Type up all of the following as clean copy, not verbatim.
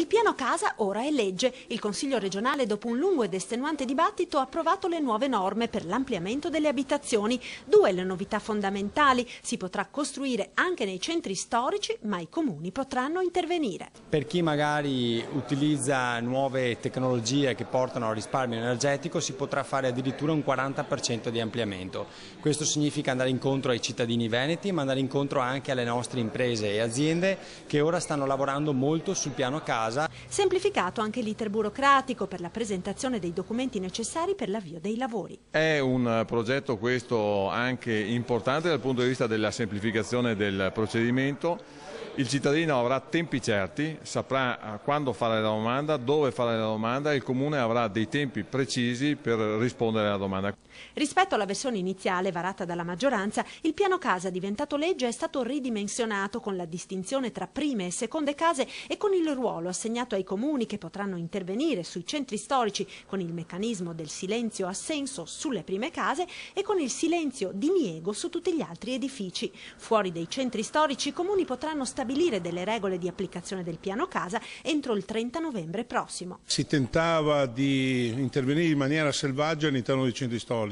Il piano casa ora è legge. Il Consiglio regionale, dopo un lungo ed estenuante dibattito, ha approvato le nuove norme per l'ampliamento delle abitazioni. 2 le novità fondamentali: si potrà costruire anche nei centri storici, ma i comuni potranno intervenire. Per chi magari utilizza nuove tecnologie che portano al risparmio energetico, si potrà fare addirittura un 40% di ampliamento. Questo significa andare incontro ai cittadini veneti, ma andare incontro anche alle nostre imprese e aziende che ora stanno lavorando molto sul piano casa. Semplificato anche l'iter burocratico per la presentazione dei documenti necessari per l'avvio dei lavori. È un progetto questo anche importante dal punto di vista della semplificazione del procedimento. Il cittadino avrà tempi certi, saprà quando fare la domanda, dove fare la domanda e il Comune avrà dei tempi precisi per rispondere alla domanda. Rispetto alla versione iniziale varata dalla maggioranza, il piano casa diventato legge è stato ridimensionato con la distinzione tra prime e seconde case e con il ruolo assegnato ai comuni che potranno intervenire sui centri storici con il meccanismo del silenzio assenso sulle prime case e con il silenzio diniego su tutti gli altri edifici. Fuori dei centri storici i comuni potranno stabilire delle regole di applicazione del piano casa entro il 30 novembre prossimo. Si tentava di intervenire in maniera selvaggia all'interno dei centri storici.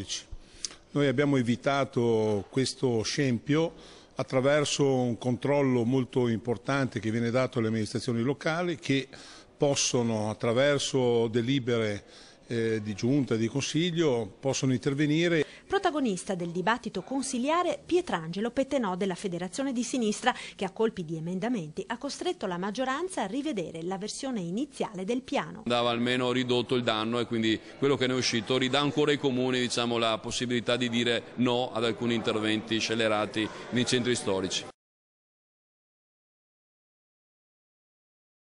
Noi abbiamo evitato questo scempio attraverso un controllo molto importante che viene dato alle amministrazioni locali, che possono, attraverso delibere di giunta e di consiglio, possono intervenire. Protagonista del dibattito consiliare Pietrangelo Pettenò della Federazione di Sinistra, che a colpi di emendamenti ha costretto la maggioranza a rivedere la versione iniziale del piano. Andava almeno ridotto il danno e quindi quello che ne è uscito ridà ancora ai comuni la possibilità di dire no ad alcuni interventi scellerati nei centri storici.